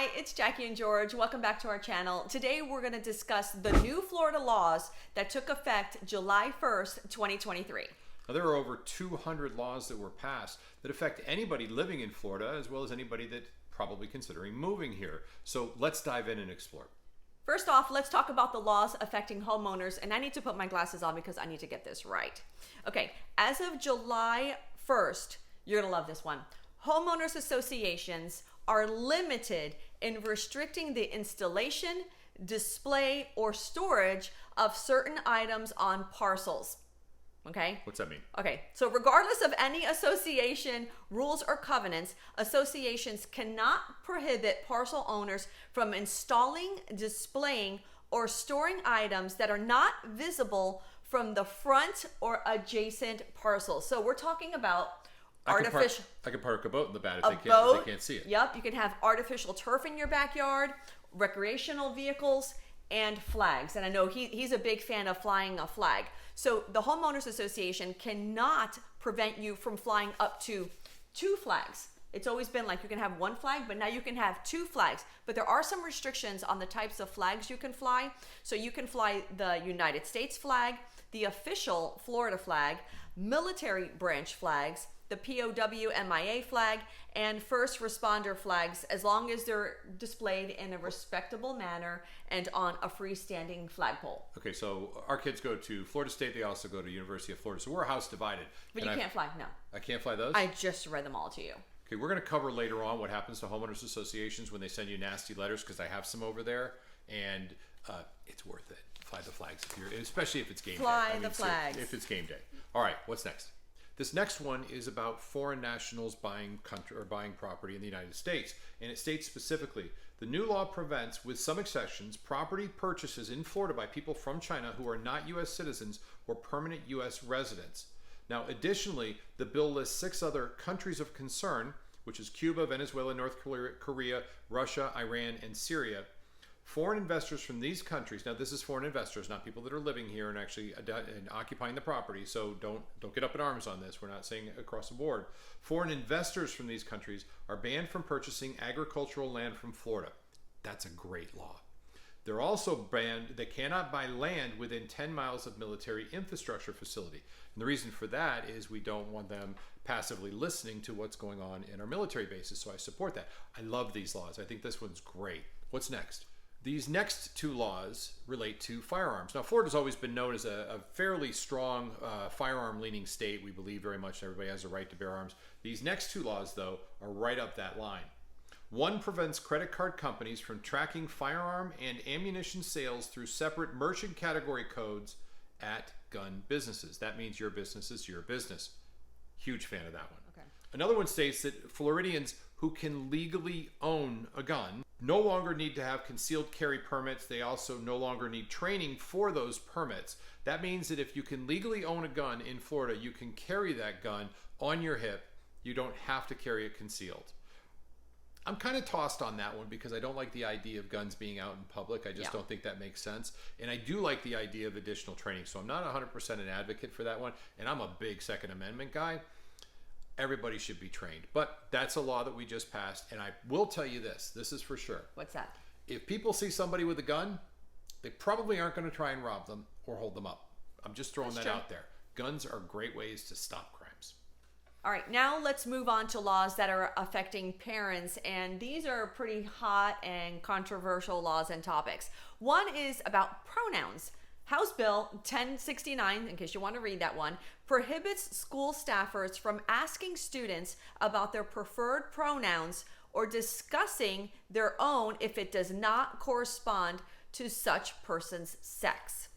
Hi, it's Jackie and George. Welcome back to our channel. Today we're going to discuss the new Florida laws that took effect July 1st, 2023. Now, there are over 200 laws that were passed that affect anybody living in Florida as well as anybody that probably considering moving here. So let's dive in and explore. First off, let's talk about the laws affecting homeowners, and I need to put my glasses on because I need to get this right. Okay, as of July 1st, you're going to love this one. Homeowners Associations are limited in restricting the installation, display, or storage of certain items on parcels. Okay? What's that mean? Okay, so regardless of any association rules or covenants, associations cannot prohibit parcel owners from installing, displaying, or storing items that are not visible from the front or adjacent parcels. So we're talking about artificial. I could park a boat in the back if they can't see it. Yep, you can have artificial turf in your backyard, recreational vehicles, and flags. And I know he's a big fan of flying a flag. So the Homeowners Association cannot prevent you from flying up to 2 flags. It's always been like you can have 1 flag, but now you can have 2 flags. But there are some restrictions on the types of flags you can fly. So you can fly the United States flag, the official Florida flag, military branch flags, the POW MIA flag, and first responder flags, as long as they're displayed in a respectable manner and on a freestanding flagpole. Okay, so our kids go to Florida State. They also go to University of Florida. So we're house divided. But you can't fly, no. I can't fly those? I just read them all to you. Okay, we're going to cover later on what happens to homeowners associations when they send you nasty letters, because I have some over there, and it's worth it. Fly the flags, especially if it's game day. Fly the flags. If it's game day. All right, what's next? This next one is about foreign nationals buying property in the United States. And it states specifically, the new law prevents, with some exceptions, property purchases in Florida by people from China who are not U.S. citizens or permanent U.S. residents. Now, additionally, the bill lists 6 other countries of concern, which is Cuba, Venezuela, North Korea, Russia, Iran, and Syria. Foreign investors from these countries, now this is foreign investors, not people that are living here and actually occupying the property, so don't get up in arms on this. We're not saying across the board. Foreign investors from these countries are banned from purchasing agricultural land from Florida. That's a great law. They're also banned, they cannot buy land within 10 miles of military infrastructure facility. And the reason for that is we don't want them passively listening to what's going on in our military bases, so I support that. I love these laws. I think this one's great. What's next? These next 2 laws relate to firearms. Now, Florida's always been known as a fairly strong firearm-leaning state. We believe very much everybody has a right to bear arms. These next 2 laws, though, are right up that line. One prevents credit card companies from tracking firearm and ammunition sales through separate merchant category codes at gun businesses. That means your business is your business. Huge fan of that one. Okay. Another one states that Floridians who can legally own a gun no longer need to have concealed carry permits. They also no longer need training for those permits. That means that if you can legally own a gun in Florida, you can carry that gun on your hip. You don't have to carry it concealed. I'm kind of tossed on that one because I don't like the idea of guns being out in public. I just don't think that makes sense. And I do like the idea of additional training. So I'm not 100% an advocate for that one. And I'm a big Second Amendment guy. Everybody should be trained. But that's a law that we just passed. And I will tell you this is for sure. What's that? If people see somebody with a gun, they probably aren't going to try and rob them or hold them up. I'm just throwing that out there. Guns are great ways to stop crimes. All right, now let's move on to laws that are affecting parents. And these are pretty hot and controversial laws and topics. One is about pronouns. House Bill 1069, in case you want to read that one, prohibits school staffers from asking students about their preferred pronouns or discussing their own if it does not correspond to such person's sex.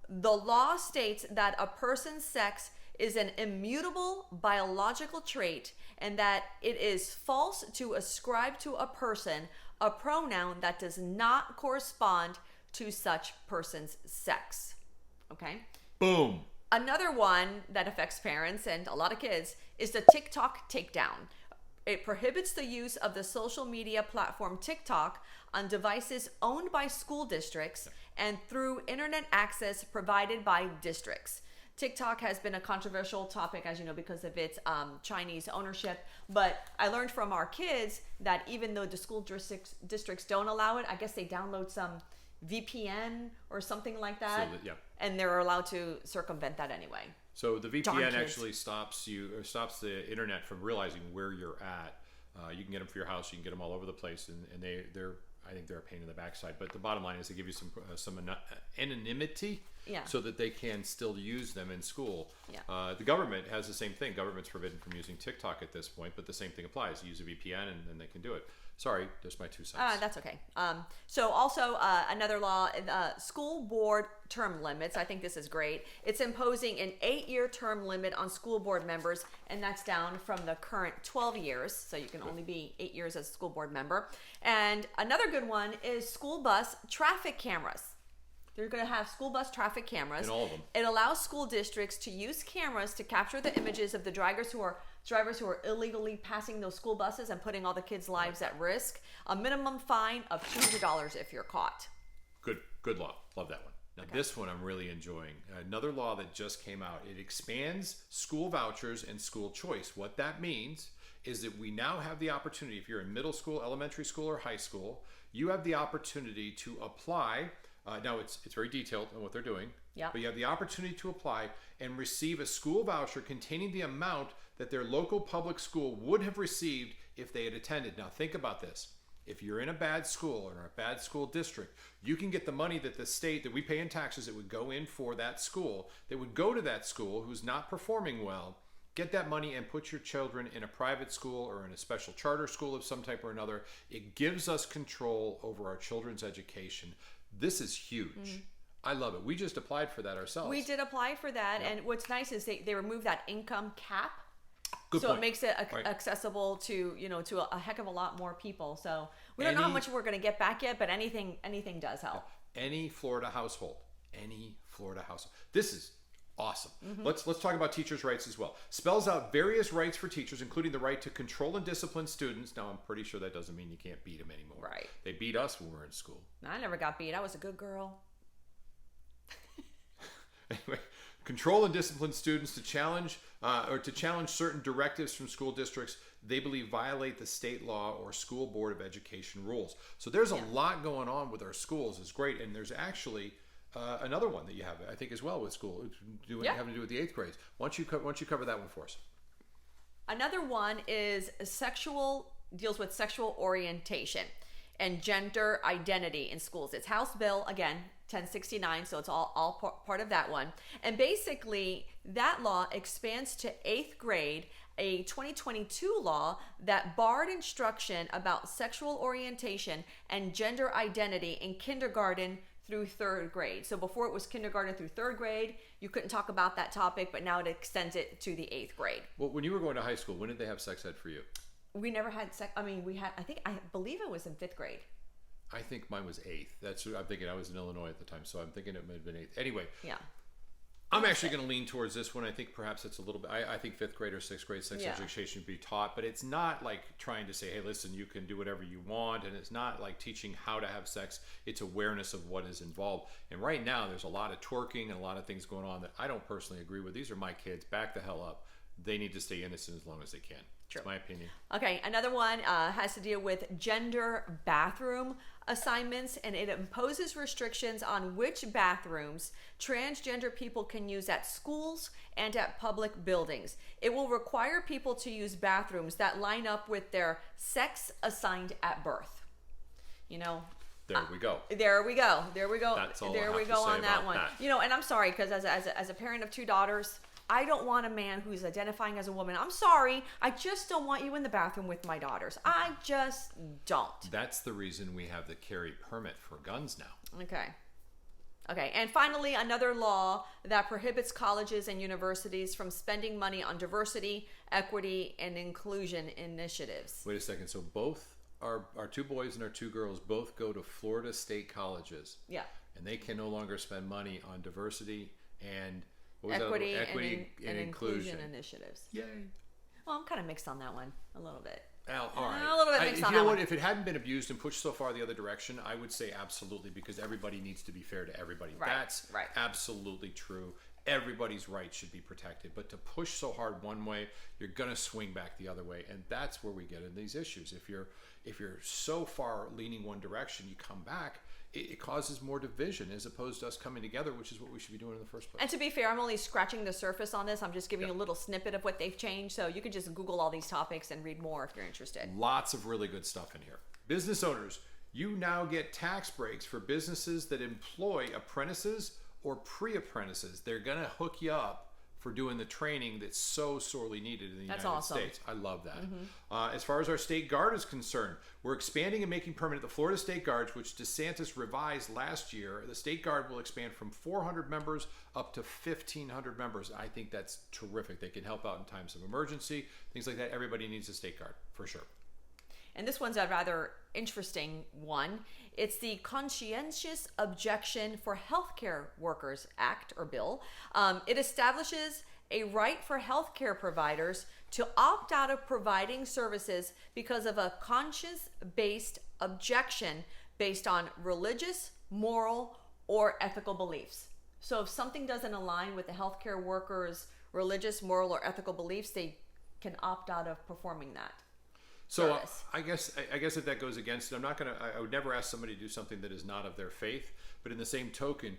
The law states that a person's sex is an immutable biological trait and that it is false to ascribe to a person a pronoun that does not correspond to such person's sex. Okay? Boom. Another one that affects parents and a lot of kids is the TikTok takedown. It prohibits the use of the social media platform TikTok on devices owned by school districts and through internet access provided by districts. TikTok has been a controversial topic, as you know, because of its Chinese ownership. But I learned from our kids that even though the school districts don't allow it, I guess they download some VPN or something like that, and they're allowed to circumvent that anyway. So the VPN actually stops the internet from realizing where you're at. You can get them for your house. You can get them all over the place, and they're I think they're a pain in the backside. But the bottom line is they give you some anonymity, so that they can still use them in school. The government has the same thing. Government's forbidden from using TikTok at this point, but the same thing applies. You use a VPN, and then they can do it. Sorry, just my 2 cents. That's okay. So also another law, school board term limits. I think this is great. It's imposing an 8-year term limit on school board members, and that's down from the current 12 years. So you can only be 8 years as a school board member. And another good one is school bus traffic cameras. They're going to have school bus traffic cameras. In all of them. It allows school districts to use cameras to capture the images of the drivers who are illegally passing those school buses and putting all the kids' lives at risk. A minimum fine of $200 if you're caught. Good law. Love that one. Now this one I'm really enjoying. Another law that just came out. It expands school vouchers and school choice. What that means is that we now have the opportunity, if you're in middle school, elementary school, or high school, you have the opportunity to apply. Now it's very detailed on what they're doing, but you have the opportunity to apply and receive a school voucher containing the amount that their local public school would have received if they had attended. Now think about this. If you're in a bad school or a bad school district, you can get the money that the state that we pay in taxes that would go in for that school, that would go to that school who's not performing well, get that money and put your children in a private school or in a special charter school of some type or another. It gives us control over our children's education. This is huge. I love it. We just applied for that ourselves. We did apply for that, and what's nice is they removed that income cap. Good so point. It makes it accessible to a heck of a lot more people. So we don't know how much we're going to get back yet, but anything does help. Any Florida household. This is awesome. Let's talk about teachers' rights as well. Spells out various rights for teachers, including the right to control and discipline students. Now, I'm pretty sure that doesn't mean you can't beat them anymore. Right. They beat us when we were in school. I never got beat. I was a good girl. Anyway, control and discipline students to challenge certain directives from school districts they believe violate the state law or school board of education rules. So there's a lot going on with our schools. It's great, and there's actually another one that you have, I think, as well with school, having to do with the 8th grades. Why don't you cover that one for us? Another one is deals with sexual orientation and gender identity in schools. It's House Bill, again, 1069, so it's all part of that one. And basically, that law expands to 8th grade a 2022 law that barred instruction about sexual orientation and gender identity in kindergarten through 3rd grade. So before it was kindergarten through 3rd grade, you couldn't talk about that topic, but now it extends it to the 8th grade. Well, when you were going to high school, when did they have sex ed for you? We never had sex. I mean, I believe it was in 5th grade. I think mine was 8th. That's what I'm thinking. I was in Illinois at the time, so I'm thinking it might have been 8th. Anyway. Yeah. I'm actually going to lean towards this one. I think perhaps it's a little bit. I think 5th grade or 6th grade sex education should be taught, but it's not like trying to say, "Hey, listen, you can do whatever you want," and it's not like teaching how to have sex. It's awareness of what is involved. And right now, there's a lot of twerking and a lot of things going on that I don't personally agree with. These are my kids. Back the hell up. They need to stay innocent as long as they can. True. That's my opinion. Okay, another one has to deal with gender bathroom assignments, and it imposes restrictions on which bathrooms transgender people can use at schools and at public buildings. It will require people to use bathrooms that line up with their sex assigned at birth. There we go. There we go. That's all there I have we to go say on that about one. that. And I'm sorry, because as a parent of 2 daughters, I don't want a man who's identifying as a woman. I'm sorry. I just don't want you in the bathroom with my daughters. I just don't. That's the reason we have the carry permit for guns now. Okay. And finally, another law that prohibits colleges and universities from spending money on diversity, equity, and inclusion initiatives. Wait a second. So both our 2 boys and our 2 girls both go to Florida state colleges. Yeah. And they can no longer spend money on diversity and equity and inclusion initiatives. Yay. Well, I'm kind of mixed on that one a little bit. Well, all right. A little bit mixed on that one. If it hadn't been abused and pushed so far the other direction, I would say absolutely, because everybody needs to be fair to everybody. Right, That's right. absolutely true. everybody's rights should be protected. But to push so hard one way, you're going to swing back the other way, and that's where we get in these issues. If you're so far leaning one direction, you come back, it causes more division as opposed to us coming together, which is what we should be doing in the first place. And to be fair, I'm only scratching the surface on this. I'm just giving you a little snippet of what they've changed. So you can just Google all these topics and read more if you're interested. Lots of really good stuff in here. Business owners, you now get tax breaks for businesses that employ apprentices or pre-apprentices. They're going to hook you up for doing the training that's so sorely needed in the United States. I love that. As far as our state guard is concerned, we're expanding and making permanent the Florida State Guards, which DeSantis revised last year. The State Guard will expand from 400 members up to 1,500 members. I think that's terrific. They can help out in times of emergency, things like that. Everybody needs a state guard, for sure. And this one's a rather interesting one. It's the Conscientious Objection for Healthcare Workers Act or bill. It establishes a right for healthcare providers to opt out of providing services because of a conscience-based objection based on religious, moral, or ethical beliefs. So if something doesn't align with the healthcare workers' religious, moral, or ethical beliefs, they can opt out of performing that. So I guess if that goes against it, I would never ask somebody to do something that is not of their faith. But in the same token,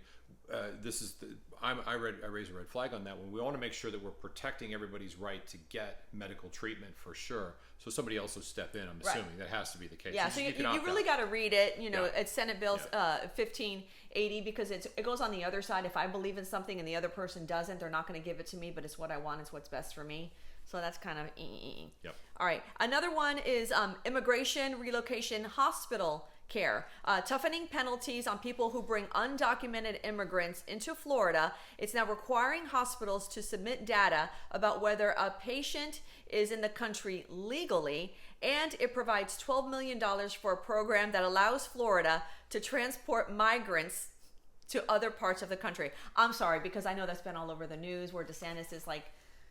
I raise a red flag on that one. We want to make sure that we're protecting everybody's right to get medical treatment for sure. So somebody else will step in. I'm assuming that has to be the case. Yeah. So you really got to read it. It's Senate Bill 1580 because it goes on the other side. If I believe in something and the other person doesn't, they're not going to give it to me. But it's what I want. It's what's best for me. So that's kind of Yep. All right. Another one is immigration, relocation, hospital care. Toughening penalties on people who bring undocumented immigrants into Florida. It's now requiring hospitals to submit data about whether a patient is in the country legally, and it provides $12 million for a program that allows Florida to transport migrants to other parts of the country. I'm sorry, because I know that's been all over the news where DeSantis is like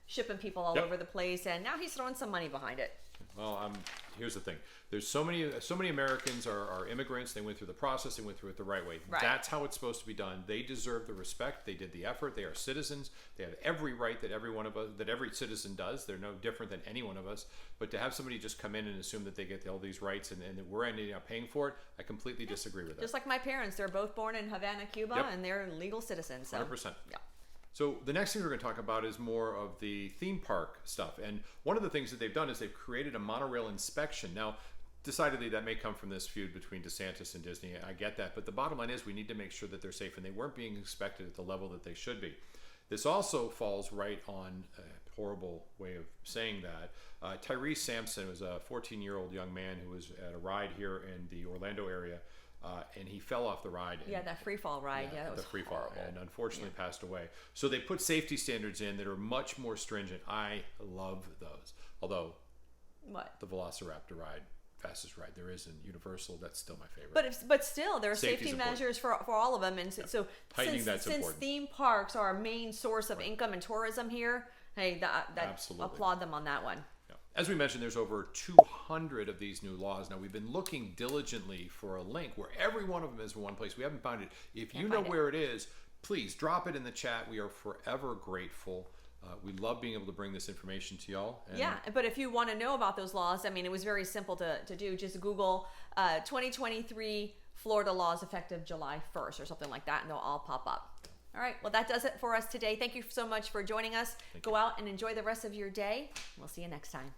shipping people all over the place, and now he's throwing some money behind it. Well, here's the thing. There's so many Americans are immigrants. They went through the process. They went through it the right way. Right. That's how it's supposed to be done. They deserve the respect. They did the effort. They are citizens. They have every right that every one of us, that every citizen does. They're no different than any one of us. But to have somebody just come in and assume that they get all these rights and that we're ending up paying for it, I completely disagree with that. Just like my parents, they're both born in Havana, Cuba, and they're legal citizens. So. 100%. Yeah. So the next thing we're going to talk about is more of the theme park stuff. And one of the things that they've done is they've created a monorail inspection. Now, decidedly, that may come from this feud between DeSantis and Disney. I get that. But the bottom line is we need to make sure that they're safe, and they weren't being inspected at the level that they should be. This also falls right on a horrible way of saying that. Tyrese Sampson was a 14-year-old young man who was at a ride here in the Orlando area. And he fell off the ride. That free fall ride. Yeah, that was free fall, and unfortunately passed away. So they put safety standards in that are much more stringent. I love those. Although, the Velociraptor ride, fastest ride there is in Universal, that's still my favorite. But still, there are safety measures for all of them, and so since theme parks are our main source of income and tourism here, hey, applaud them on that one. As we mentioned, there's over 200 of these new laws. Now, we've been looking diligently for a link where every one of them is in one place. We haven't found it. If you know where it is, please drop it in the chat. We are forever grateful. We love being able to bring this information to y'all. But if you want to know about those laws, I mean, it was very simple to do. Just Google 2023 Florida laws effective July 1st or something like that, and they'll all pop up. All right. Well, that does it for us today. Thank you so much for joining us. Go out and enjoy the rest of your day. We'll see you next time.